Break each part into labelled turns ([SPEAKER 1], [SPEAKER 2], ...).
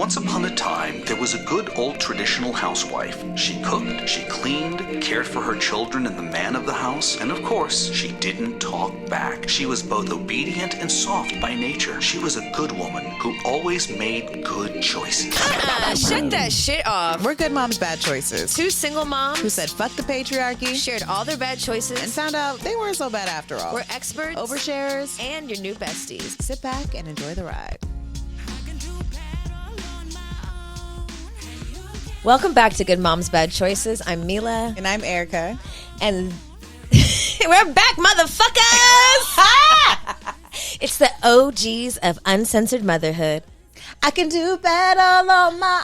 [SPEAKER 1] Once upon a time, there was a good old traditional housewife. She cooked, she cleaned, cared for her children and the man of the house, and of course, she didn't talk back. She was both obedient and soft by nature. She was a good woman who always made good choices.
[SPEAKER 2] Shut that shit off.
[SPEAKER 3] We're good moms, bad choices.
[SPEAKER 2] Two single moms
[SPEAKER 3] Who said fuck the patriarchy
[SPEAKER 2] shared all their bad choices
[SPEAKER 3] and found out they weren't so bad after all.
[SPEAKER 2] We're experts,
[SPEAKER 3] oversharers,
[SPEAKER 2] and your new besties.
[SPEAKER 3] Sit back and enjoy the ride.
[SPEAKER 2] Welcome back to Good Moms, Bad Choices. I'm Milah.
[SPEAKER 3] And I'm Erica.
[SPEAKER 2] And we're back, motherfuckers! It's the OGs of uncensored motherhood.
[SPEAKER 3] I can do better all on my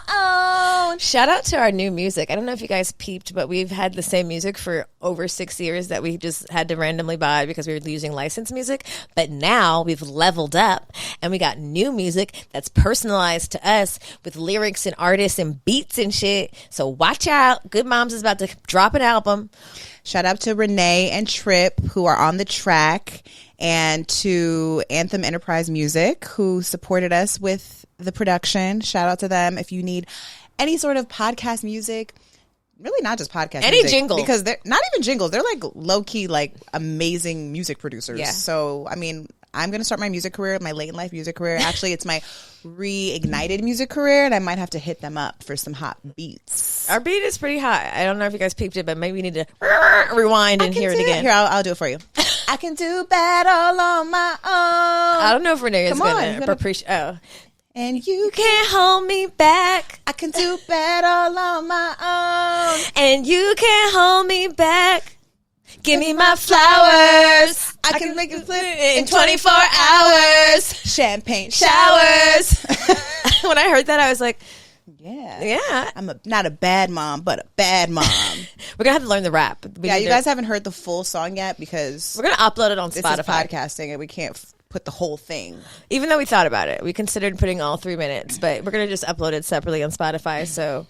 [SPEAKER 3] own.
[SPEAKER 2] Shout out to our new music. I don't know if you guys peeped, but we've had the same music for over 6 years that we just had to randomly buy because we were using licensed music. But now we've leveled up and we got new music that's personalized to us with lyrics and artists and beats and shit. So watch out. Good Moms is about to drop an album.
[SPEAKER 3] Shout out to Renee and Trip who are on the track, and to Anthem Enterprise Music who supported us with the production. Shout out to them. If you need any sort of podcast music, really not just podcast
[SPEAKER 2] any
[SPEAKER 3] music,
[SPEAKER 2] jingle,
[SPEAKER 3] because they're not even jingles, they're like low-key like amazing music producers.
[SPEAKER 2] Yeah.
[SPEAKER 3] So I mean, I'm going to start my music career, my late in life music career. Actually, it's my reignited music career, and I might have to hit them up for some hot beats.
[SPEAKER 2] Our beat is pretty hot. I don't know if you guys peeped it, but maybe we need to rewind and hear it again.
[SPEAKER 3] Here, I'll do it for you. I can do bad all on my own.
[SPEAKER 2] I don't know if Renee is going to appreciate. Oh.
[SPEAKER 3] And you
[SPEAKER 2] can't hold me back.
[SPEAKER 3] I can do bad all on my own.
[SPEAKER 2] And you can't hold me back. Give me my flowers.
[SPEAKER 3] I can make it flip
[SPEAKER 2] in 24 hours.
[SPEAKER 3] Champagne showers.
[SPEAKER 2] When I heard that, I was like,
[SPEAKER 3] yeah. I'm not a bad mom, but a bad mom.
[SPEAKER 2] We're going to have to learn the rap.
[SPEAKER 3] You guys haven't heard the full song yet because
[SPEAKER 2] we're going to upload it on Spotify.
[SPEAKER 3] This is podcasting and we can't put the whole thing.
[SPEAKER 2] Even though we thought about it. We considered putting all 3 minutes, but we're going to just upload it separately on Spotify, so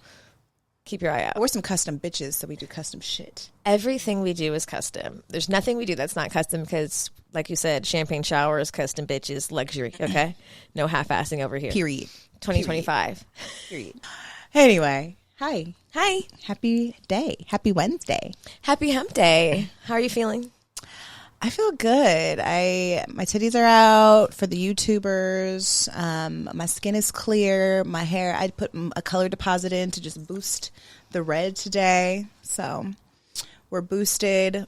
[SPEAKER 2] keep your eye out.
[SPEAKER 3] We're some custom bitches, so we do custom shit.
[SPEAKER 2] Everything we do is custom. There's nothing we do that's not custom because, like you said, champagne showers, custom bitches, luxury, okay? No half-assing over here.
[SPEAKER 3] Period.
[SPEAKER 2] 2025.
[SPEAKER 3] Period. Anyway, hi.
[SPEAKER 2] Hi.
[SPEAKER 3] Happy day. Happy Wednesday.
[SPEAKER 2] Happy hump day. How are you feeling?
[SPEAKER 3] I feel good. My titties are out for the YouTubers. My skin is clear. My hair, I put a color deposit in to just boost the red today. So we're boosted.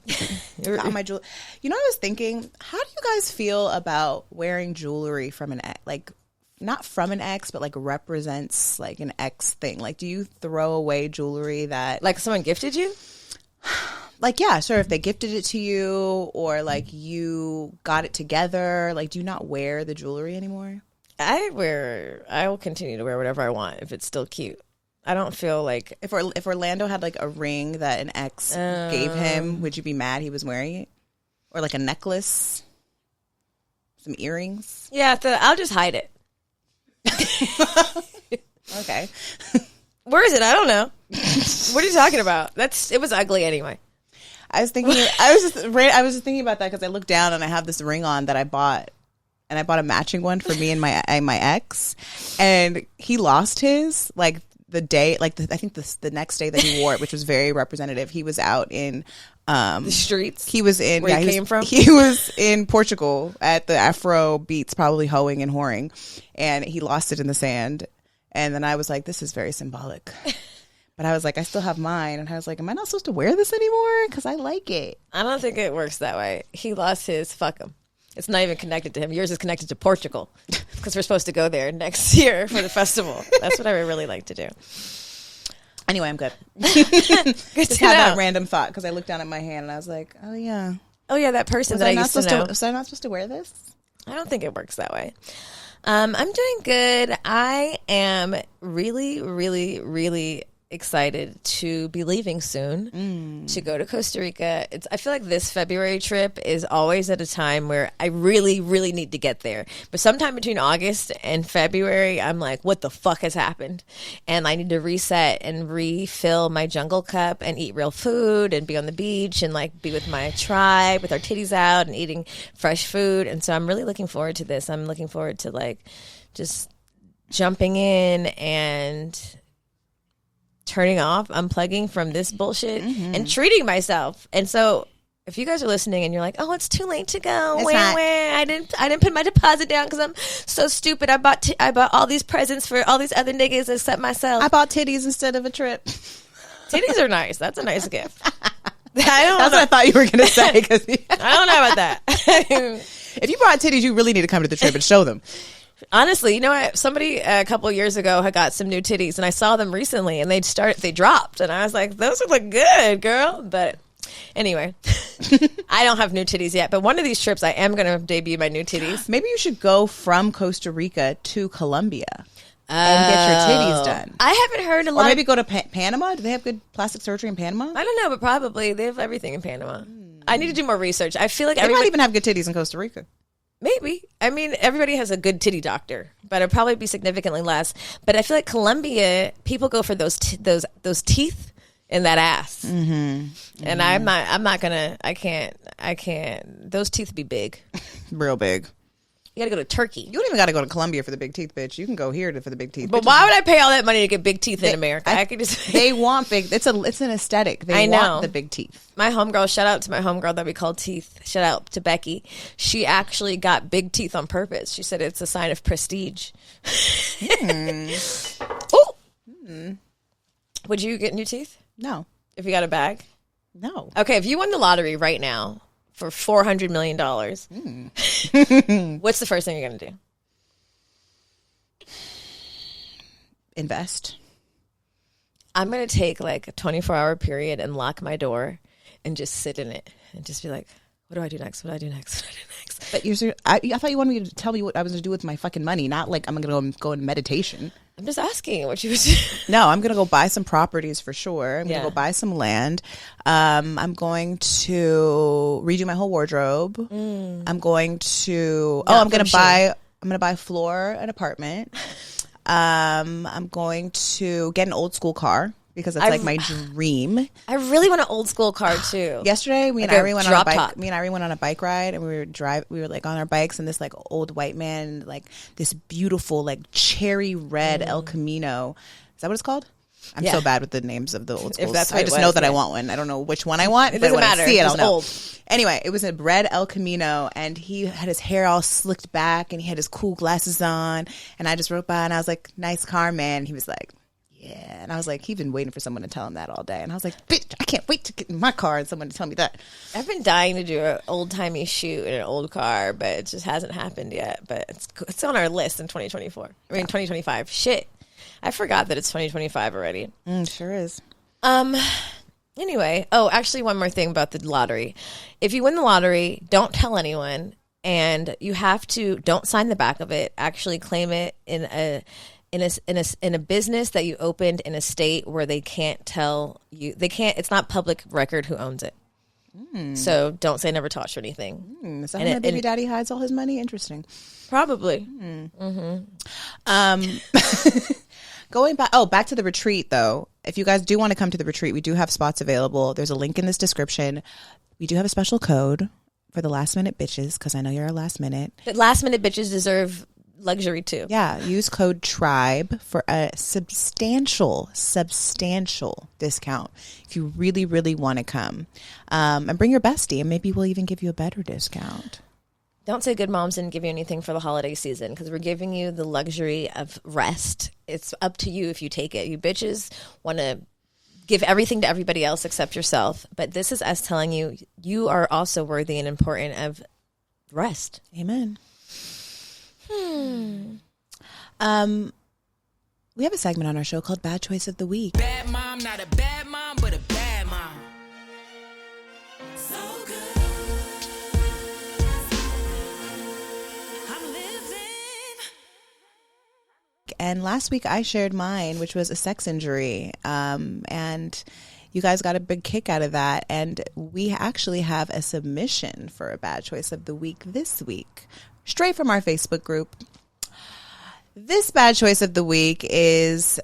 [SPEAKER 3] Got my jewelry. You know, I was thinking, how do you guys feel about wearing jewelry from an ex, like not from an ex, but like represents like an ex thing? Like, do you throw away jewelry that
[SPEAKER 2] like someone gifted you?
[SPEAKER 3] Like, yeah, sure. If they gifted it to you or like you got it together, like, do you not wear the jewelry anymore?
[SPEAKER 2] I will continue to wear whatever I want if it's still cute. I don't feel like
[SPEAKER 3] if Orlando had like a ring that an ex gave him, would you be mad he was wearing it? Or like a necklace, some earrings?
[SPEAKER 2] Yeah, I'll just hide it.
[SPEAKER 3] Okay.
[SPEAKER 2] Where is it? I don't know. What are you talking about? It was ugly anyway.
[SPEAKER 3] I was just thinking about that because I looked down and I have this ring on that I bought, and I bought a matching one for me and my ex, and he lost his like the day, like I think the next day that he wore it, which was very representative. He was out in
[SPEAKER 2] the streets.
[SPEAKER 3] He was in
[SPEAKER 2] where he came from.
[SPEAKER 3] He was in Portugal at the Afro beats, probably hoeing and whoring, and he lost it in the sand. And then I was like, this is very symbolic. But I was like, I still have mine. And I was like, am I not supposed to wear this anymore? Because I like it.
[SPEAKER 2] I don't think it works that way. He lost his. Fuck him. It's not even connected to him. Yours is connected to Portugal because we're supposed to go there next year for the festival. That's what I would really like to do.
[SPEAKER 3] Anyway, I'm good.
[SPEAKER 2] Good
[SPEAKER 3] Just had that random thought because I looked down at my hand and I was like, oh, yeah.
[SPEAKER 2] Oh, yeah, that person that I used to know.
[SPEAKER 3] Was I not supposed to wear this?
[SPEAKER 2] I don't think it works that way. I'm doing good. I am really, really, really excited to be leaving soon to go to Costa Rica. I feel like this February trip is always at a time where I really, really need to get there. But sometime between August and February, I'm like, what the fuck has happened? And I need to reset and refill my jungle cup and eat real food and be on the beach and like be with my tribe with our titties out and eating fresh food. And so I'm really looking forward to this. I'm looking forward to like just jumping in and turning off, unplugging from this bullshit and treating myself. And so if you guys are listening and you're like, oh, it's too late to go. Where? I didn't put my deposit down because I'm so stupid. I bought all these presents for all these other niggas except myself.
[SPEAKER 3] I bought titties instead of a trip.
[SPEAKER 2] Titties are nice. That's a nice gift.
[SPEAKER 3] That's what I thought you were going to say. Cause
[SPEAKER 2] I don't know about that.
[SPEAKER 3] If you brought titties, you really need to come to the trip and show them.
[SPEAKER 2] Honestly, you know what? Somebody a couple of years ago had got some new titties, and I saw them recently, and they dropped, and I was like, "Those look good, girl." But anyway, I don't have new titties yet. But one of these trips, I am going to debut my new titties.
[SPEAKER 3] Maybe you should go from Costa Rica to Colombia and get your titties done.
[SPEAKER 2] I haven't heard a lot.
[SPEAKER 3] Or maybe go to Panama. Do they have good plastic surgery in Panama?
[SPEAKER 2] I don't know, but probably they have everything in Panama. I need to do more research. I feel like
[SPEAKER 3] they might even have good titties in Costa Rica.
[SPEAKER 2] Maybe. I mean, everybody has a good titty doctor, but it'll probably be significantly less. But I feel like Colombia, people go for those teeth in that ass. Mm-hmm. And I can't. Those teeth be big.
[SPEAKER 3] Real big.
[SPEAKER 2] You gotta go to Turkey.
[SPEAKER 3] You don't even gotta go to Colombia for the big teeth, bitch. You can go here for the big teeth.
[SPEAKER 2] But why would I pay all that money to get big teeth in America? I could just.
[SPEAKER 3] They want big. It's an aesthetic. They want the big teeth.
[SPEAKER 2] My homegirl, shout out to my homegirl that we call Teeth. Shout out to Becky. She actually got big teeth on purpose. She said it's a sign of prestige. Oh. Would you get new teeth?
[SPEAKER 3] No.
[SPEAKER 2] If you got a bag?
[SPEAKER 3] No.
[SPEAKER 2] Okay, if you won the lottery right now for $400 million, what's the first thing you're going to do?
[SPEAKER 3] Invest.
[SPEAKER 2] I'm going to take like a 24-hour period and lock my door and just sit in it and just be like, what do I do next? What do I do next? What do I do next?
[SPEAKER 3] But I thought you wanted me to tell me what I was going to do with my fucking money, not like I'm going to go in meditation.
[SPEAKER 2] I'm just asking what you would do.
[SPEAKER 3] No, I'm going to go buy some properties for sure. I'm going to go buy some land. I'm going to redo my whole wardrobe. I'm going to I'm going to buy a floor, an apartment. I'm going to get an old school car because it's like my dream.
[SPEAKER 2] I really want an old school car too.
[SPEAKER 3] Yesterday, me and Irene went on a bike ride, and we were like on our bikes, and this like old white man, like this beautiful like cherry red El Camino. Is that what it's called? I'm so bad with the names of the old schools. I just know that I want one. I don't know which one I want.
[SPEAKER 2] It doesn't matter.
[SPEAKER 3] I see it, I'll know.
[SPEAKER 2] Old.
[SPEAKER 3] Anyway, it was a red El Camino, and he had his hair all slicked back, and he had his cool glasses on, and I just rode by, and I was like, nice car, man. And he was like, yeah. And I was like, he's been waiting for someone to tell him that all day. And I was like, bitch, I can't wait to get in my car and someone to tell me that.
[SPEAKER 2] I've been dying to do an old-timey shoot in an old car, but it just hasn't happened yet. But it's on our list in 2025. Shit. I forgot that it's 2025 already.
[SPEAKER 3] Sure is.
[SPEAKER 2] Anyway. Oh, actually, one more thing about the lottery. If you win the lottery, don't tell anyone. And you have to, don't sign the back of it. Actually claim it in a business that you opened in a state where they can't tell you, it's not public record who owns it. So don't say never touch or anything.
[SPEAKER 3] Is that how my baby daddy hides all his money? Interesting.
[SPEAKER 2] Probably.
[SPEAKER 3] Going back to the retreat though. If you guys do want to come to the retreat, we do have spots available. There's a link in this description. We do have a special code for the last minute bitches, because I know you're a last minute.
[SPEAKER 2] But last minute bitches deserve luxury too.
[SPEAKER 3] Yeah, use code TRIBE for a substantial discount if you really, really want to come. And bring your bestie, and maybe we'll even give you a better discount.
[SPEAKER 2] Don't say Good Moms didn't give you anything for the holiday season, because we're giving you the luxury of rest. It's up to you if you take it. You bitches want to give everything to everybody else except yourself. But this is us telling you, you are also worthy and important of rest.
[SPEAKER 3] Amen. We have a segment on our show called Bad Choice of the Week.
[SPEAKER 4] Bad mom, not a bad mom, but a bad mom. So good. I'm living.
[SPEAKER 3] And last week I shared mine, which was a sex injury. And you guys got a big kick out of that. And we actually have a submission for a Bad Choice of the Week this week, straight from our Facebook group. This bad choice of the week is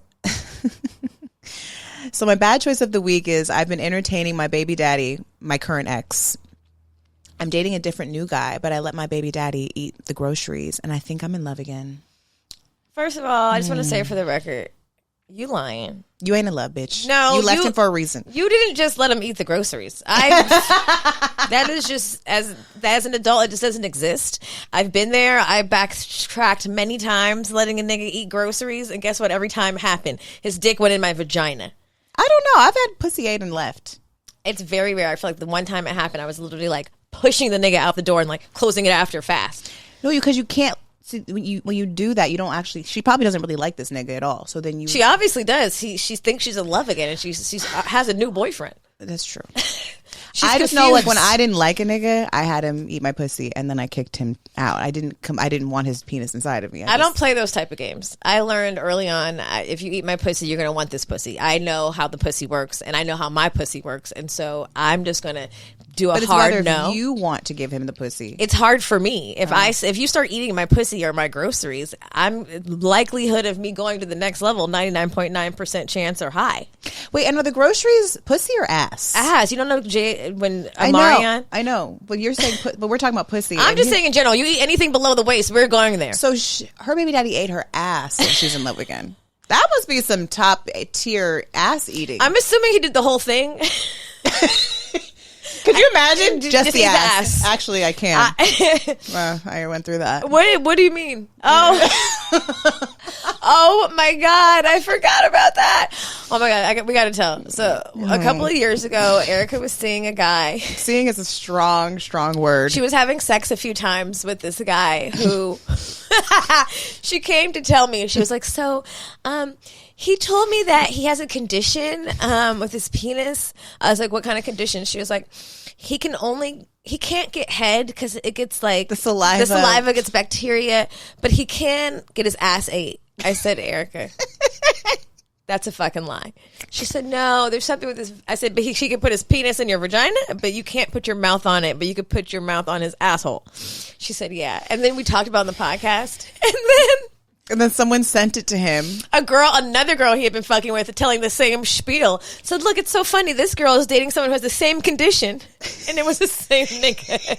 [SPEAKER 3] so my bad choice of the week is I've been entertaining my baby daddy, my current ex. I'm dating a different new guy, but I let my baby daddy eat the groceries, and I think I'm in love again.
[SPEAKER 2] First of all, I just want to say for the record, you lying.
[SPEAKER 3] You ain't in love, bitch.
[SPEAKER 2] No,
[SPEAKER 3] you left him for a reason.
[SPEAKER 2] You didn't just let him eat the groceries. That is just as an adult, it just doesn't exist. I've been there. I backtracked many times, letting a nigga eat groceries, and guess what? Every time happened, his dick went in my vagina.
[SPEAKER 3] I don't know. I've had pussy ate and left.
[SPEAKER 2] It's very rare. I feel like the one time it happened, I was literally like pushing the nigga out the door and like closing it after fast.
[SPEAKER 3] No, because you can't. See, when you do that, you don't actually. She probably doesn't really like this nigga at all. So then you.
[SPEAKER 2] She obviously does. She thinks she's in love again, and she has a new boyfriend.
[SPEAKER 3] That's true.
[SPEAKER 2] She's
[SPEAKER 3] I just
[SPEAKER 2] confused.
[SPEAKER 3] know, like, when I didn't like a nigga, I had him eat my pussy, and then I kicked him out. I didn't want his penis inside of me.
[SPEAKER 2] I don't play those type of games. I learned early on, if you eat my pussy, you're gonna want this pussy. I know how the pussy works, and I know how my pussy works, and so I'm just gonna do a
[SPEAKER 3] But it's
[SPEAKER 2] hard
[SPEAKER 3] whether
[SPEAKER 2] no.
[SPEAKER 3] if you want to give him the pussy.
[SPEAKER 2] It's hard for me if you start eating my pussy or my groceries. I'm likelihood of me going to the next level 99.9% chance or high.
[SPEAKER 3] Wait, and are the groceries pussy or ass?
[SPEAKER 2] Ass. You don't know when
[SPEAKER 3] I
[SPEAKER 2] Amarion?
[SPEAKER 3] know. I know. But you're saying, but we're talking about pussy.
[SPEAKER 2] I'm
[SPEAKER 3] and
[SPEAKER 2] just saying in general. You eat anything below the waist, we're going there.
[SPEAKER 3] So her baby daddy ate her ass and she's in love again. That must be some top tier ass eating.
[SPEAKER 2] I'm assuming he did the whole thing.
[SPEAKER 3] Could you imagine? Just the
[SPEAKER 2] eat the
[SPEAKER 3] ass.
[SPEAKER 2] ass.
[SPEAKER 3] Actually, I can. Well, I went through that.
[SPEAKER 2] What do you mean? Oh, oh my God! I forgot about that. Oh my God! We got to tell. So a couple of years ago, Erica was seeing a guy.
[SPEAKER 3] Seeing is a strong word.
[SPEAKER 2] She was having sex a few times with this guy who she came to tell me. She was like, so, he told me that he has a condition with his penis. I was like, what kind of condition? She was like, he can't get head because it gets like
[SPEAKER 3] the saliva.
[SPEAKER 2] The saliva gets bacteria, but he can get his ass ate. I said, Erica, that's a fucking lie. She said, no, there's something with this. I said, but she could put his penis in your vagina, but you can't put your mouth on it, but you could put your mouth on his asshole. She said, yeah. And then we talked about it on the podcast.
[SPEAKER 3] And then someone sent it to him.
[SPEAKER 2] Another girl he had been fucking with, telling the same spiel. Said, look, it's so funny. This girl is dating someone who has the same condition. And it was the same nigga.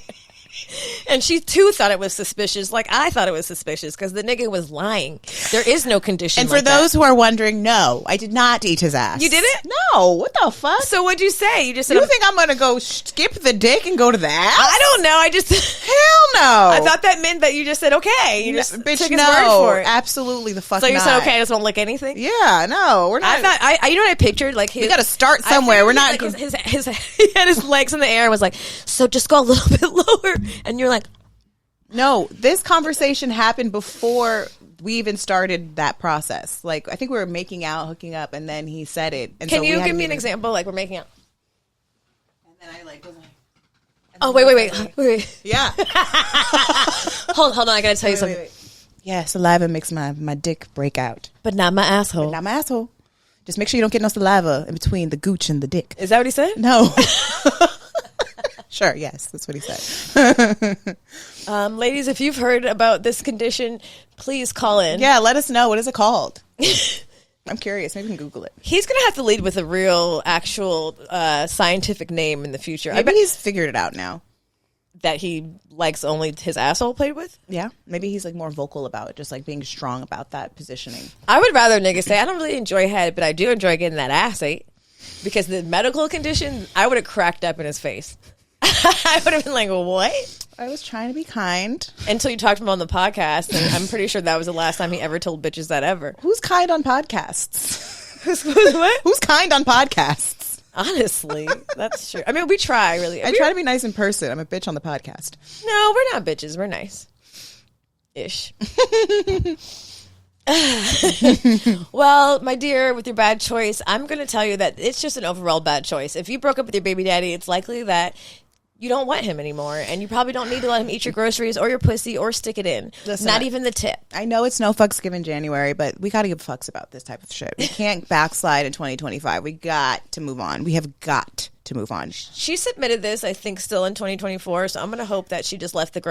[SPEAKER 2] And she too thought it was suspicious, like I thought it was suspicious, because the nigga was lying. There is no condition.
[SPEAKER 3] And for those who are wondering, no, I did not eat his ass.
[SPEAKER 2] You didn't?
[SPEAKER 3] No. What the fuck?
[SPEAKER 2] So what'd you say? You just said,
[SPEAKER 3] you think I'm gonna go skip the dick and go to that?
[SPEAKER 2] I don't know. I just
[SPEAKER 3] hell no.
[SPEAKER 2] I thought that meant that you just said okay. You just
[SPEAKER 3] bitch,
[SPEAKER 2] took his
[SPEAKER 3] no,
[SPEAKER 2] word for it.
[SPEAKER 3] Absolutely the fuck.
[SPEAKER 2] So you
[SPEAKER 3] not.
[SPEAKER 2] said okay. I just won't lick anything.
[SPEAKER 3] Yeah, no, we're not.
[SPEAKER 2] I thought you know what I pictured? Like
[SPEAKER 3] we got to start somewhere. We're not.
[SPEAKER 2] Like his he had his legs in the air and was like, so just go a little bit lower, and you're like.
[SPEAKER 3] No, this conversation happened before we even started that process. Like, I think we were making out, hooking up, and then he said it. And
[SPEAKER 2] Can
[SPEAKER 3] so
[SPEAKER 2] you give me an example? Like, we're making out.
[SPEAKER 3] And then I like was like.
[SPEAKER 2] Oh, wait.
[SPEAKER 3] Yeah.
[SPEAKER 2] hold on. I gotta tell you something.
[SPEAKER 3] Wait. Yeah, saliva makes my dick break out.
[SPEAKER 2] But not my asshole.
[SPEAKER 3] Not my asshole. Just make sure you don't get no saliva in between the gooch and the dick.
[SPEAKER 2] Is that what he said?
[SPEAKER 3] No. Sure, yes, that's what he said.
[SPEAKER 2] Ladies, if you've heard about this condition, please call in.
[SPEAKER 3] Yeah, let us know. What is it called? I'm curious. Maybe we can Google it.
[SPEAKER 2] He's going to have to lead with a real, actual scientific name in the future.
[SPEAKER 3] Maybe he's figured it out now.
[SPEAKER 2] That he likes only his asshole played with?
[SPEAKER 3] Yeah. Maybe he's like more vocal about it, just like being strong about that positioning.
[SPEAKER 2] I would rather niggas say, I don't really enjoy head, but I do enjoy getting that ass ate. Because the medical condition, I would have cracked up in his face. I would have been like, what?
[SPEAKER 3] I was trying to be kind.
[SPEAKER 2] Until you talked to him on the podcast, and I'm pretty sure that was the last time he ever told bitches that ever.
[SPEAKER 3] Who's kind on podcasts?
[SPEAKER 2] Who's what?
[SPEAKER 3] Who's kind on podcasts?
[SPEAKER 2] Honestly, that's true. I mean, we try, really.
[SPEAKER 3] I try to be nice in person. I'm a bitch on the podcast.
[SPEAKER 2] No, we're not bitches. We're nice. Ish. Well, my dear, with your bad choice, I'm going to tell you that it's just an overall bad choice. If you broke up with your baby daddy, it's likely that you don't want him anymore, and you probably don't need to let him eat your groceries or your pussy or stick it in.
[SPEAKER 3] Listen,
[SPEAKER 2] not even the tip.
[SPEAKER 3] I know it's no fucks given January, but we got to give fucks about this type of shit. We can't backslide in 2025. We got to move on. We have got to move on.
[SPEAKER 2] She submitted this, I think, still in 2024, so I'm going to hope that she just left the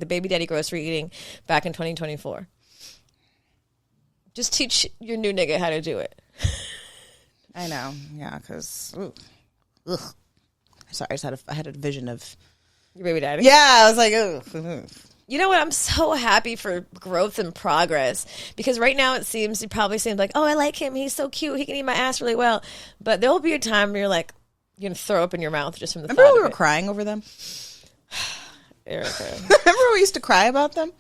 [SPEAKER 2] baby daddy grocery eating back in 2024. Just teach your new nigga how to do it.
[SPEAKER 3] I know. Yeah, because... Sorry, I had a vision of...
[SPEAKER 2] Your baby daddy?
[SPEAKER 3] Yeah, I was like, ugh.
[SPEAKER 2] You know what? I'm so happy for growth and progress because right now it probably seems like, oh, I like him. He's so cute. He can eat my ass really well. But there will be a time where you're like, you're going to throw up in your mouth just from the thought of it.
[SPEAKER 3] Remember we were crying over them?
[SPEAKER 2] Erica.
[SPEAKER 3] Remember we used to cry about them?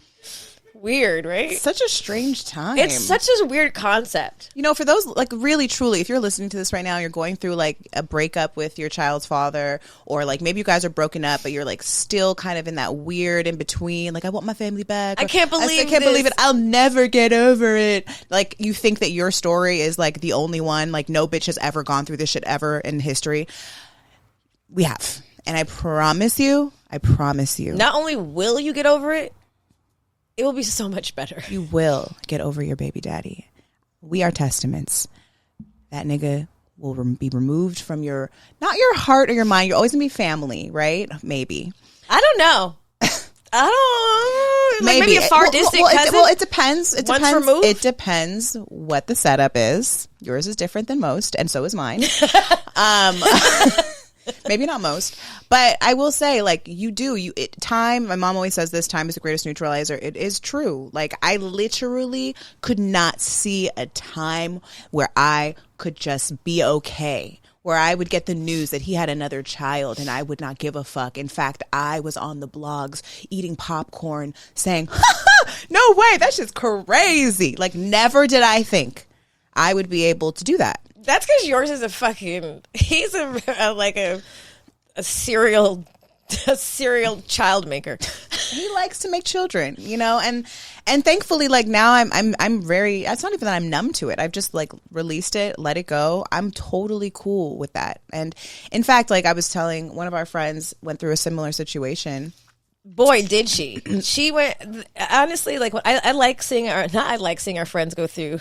[SPEAKER 2] Weird, right?
[SPEAKER 3] Such a strange time.
[SPEAKER 2] It's such a weird concept.
[SPEAKER 3] You know, for those, like, really, truly, if you're listening to this right now, you're going through, like, a breakup with your child's father, or, like, maybe you guys are broken up, but you're, like, still kind of in that weird in between, like, I want my family back.
[SPEAKER 2] I can't believe
[SPEAKER 3] it. I'll never get over it. Like, you think that your story is, like, the only one. Like, no bitch has ever gone through this shit ever in history. We have. And I promise you.
[SPEAKER 2] Not only will you get over it, it will be so much better.
[SPEAKER 3] You will get over your baby daddy. We are testaments. That nigga will be removed from not your heart or your mind. You're always going to be family, right? Maybe.
[SPEAKER 2] I don't know. Maybe a far distant cousin.
[SPEAKER 3] It depends. It depends what the setup is. Yours is different than most, and so is mine. Maybe not most, but I will say, like, time, my mom always says this, time is the greatest neutralizer. It is true. Like, I literally could not see a time where I could just be okay, where I would get the news that he had another child and I would not give a fuck. In fact, I was on the blogs eating popcorn saying, no way, that shit's crazy. Like, never did I think I would be able to do that.
[SPEAKER 2] That's because yours is he's a serial child maker.
[SPEAKER 3] He likes to make children, you know, and thankfully, like, now I'm very, it's not even that I'm numb to it. I've just, like, released it, let it go. I'm totally cool with that. And in fact, like, I was telling one of our friends went through a similar situation.
[SPEAKER 2] Boy, did she. She went, honestly, like, I like seeing our friends go through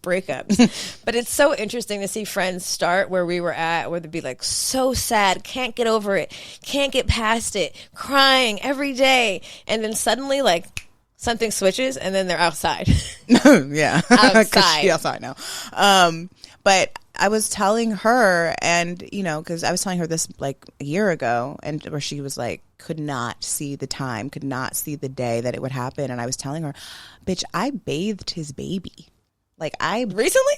[SPEAKER 2] breakups, but it's so interesting to see friends start where we were at, where they'd be like so sad, can't get over it, can't get past it, crying every day, and then suddenly, like, something switches and then they're outside.
[SPEAKER 3] Yeah.
[SPEAKER 2] Outside.
[SPEAKER 3] She's outside now. But I was telling her, and, you know, because I was telling her this like a year ago, and where she was like, could not see the time, could not see the day that it would happen. And I was telling her, bitch, I bathed his baby. Like,
[SPEAKER 2] recently?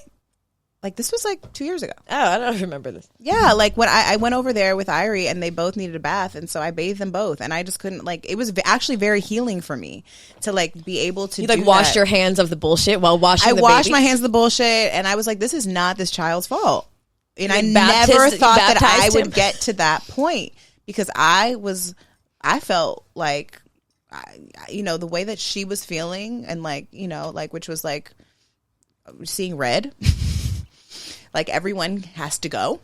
[SPEAKER 3] Like, this was like 2 years ago.
[SPEAKER 2] Oh, I don't remember this.
[SPEAKER 3] Yeah, like when I went over there with Irie and they both needed a bath, and so I bathed them both, and I just couldn't, like, it was actually very healing for me to, like, be able to
[SPEAKER 2] like wash your hands of the bullshit while washing the baby?
[SPEAKER 3] I washed my hands of the bullshit, and I was like, this is not this child's fault. And I never thought that I would get to that point, because I felt like, you know, the way that she was feeling, and, like, you know, like, which was like seeing red. Like, everyone has to go.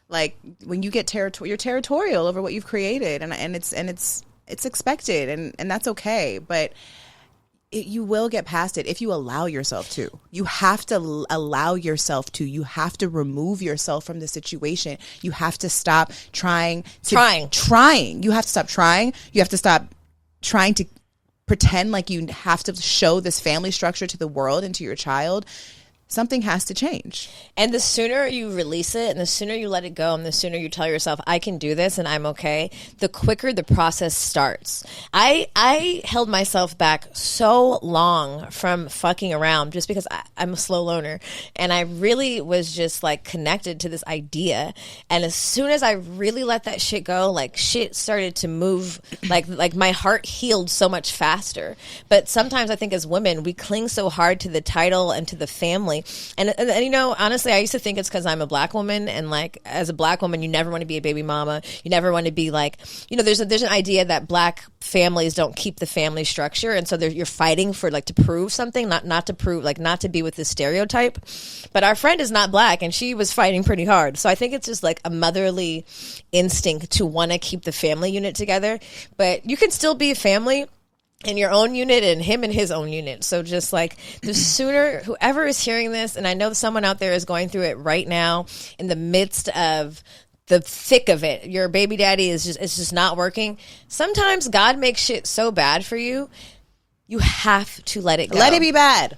[SPEAKER 3] Like, when you get you're territorial over what you've created, and it's expected, and that's okay. But you will get past it if you allow yourself to. You have to allow yourself to. You have to remove yourself from the situation. You have to stop trying. You have to stop trying. You have to stop trying to pretend like you have to show this family structure to the world and to your child. Something has to change.
[SPEAKER 2] And the sooner you release it, and the sooner you let it go, and the sooner you tell yourself, I can do this and I'm okay, the quicker the process starts. I held myself back so long from fucking around just because I'm a slow learner. And I really was just, like, connected to this idea. And as soon as I really let that shit go, like, shit started to move. Like my heart healed so much faster. But sometimes I think as women, we cling so hard to the title and to the family. And you know, honestly, I used to think it's because I'm a black woman, and, like, as a black woman, you never want to be a baby mama. You never want to be, like, you know, there's an idea that black families don't keep the family structure, and so you're fighting for, like, to prove something, not to prove, like, not to be with this stereotype. But our friend is not black, and she was fighting pretty hard. So I think it's just, like, a motherly instinct to want to keep the family unit together. But you can still be a family in your own unit, and him in his own unit. So just, like, the sooner whoever is hearing this, and I know someone out there is going through it right now in the midst of the thick of it, your baby daddy it's just not working. Sometimes God makes shit so bad for you, you have to let it go.
[SPEAKER 3] Let it be bad.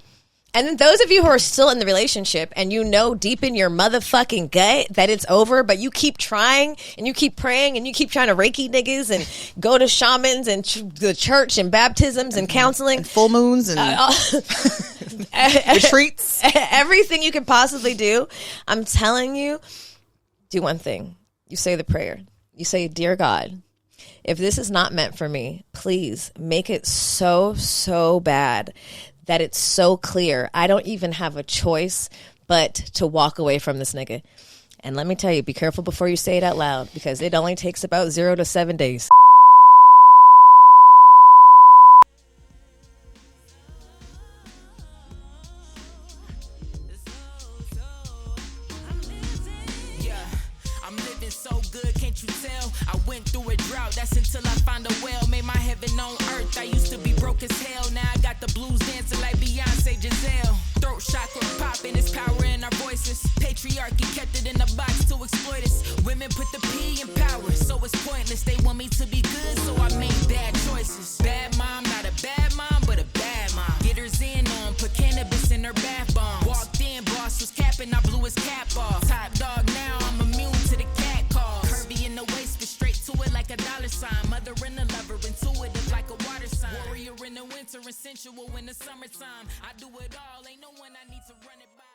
[SPEAKER 2] And then those of you who are still in the relationship and you know deep in your motherfucking gut that it's over, but you keep trying and you keep praying and you keep trying to Reiki niggas and go to shamans and the church and baptisms and counseling.
[SPEAKER 3] And full moons and retreats.
[SPEAKER 2] Everything you can possibly do. I'm telling you, do one thing. You say the prayer. You say, "Dear God, if this is not meant for me, please make it so, so bad that it's so clear I don't even have a choice but to walk away from this nigga." And let me tell you, be careful before you say it out loud, because it only takes about 0 to 7 days.
[SPEAKER 4] I'm living so good, can't you tell? I went through a drought, that's until I found a well. Made my heaven on earth, I used to be broke as hell. Now I got the blues dancing like Beyonce Giselle. Throat chakra popping, it's power in our voices. Patriarchy kept it in a box to exploit us. Women put the P in power, so it's pointless. They want me to be good, so I made bad choices. Bad mom, not a bad mom, but a bad mom. Get her Zen on, put cannabis in her bath bomb. Walked in, boss was capping, I blew his cap off. Top dog now, I'm immune to the cat calls. Curvy in the waist, but straight to it like a dollar sign. Mother and a lover, intuitive like a water sign. Warrior in the winter and sensual in the summertime. I do it all, ain't no one I need to run it by.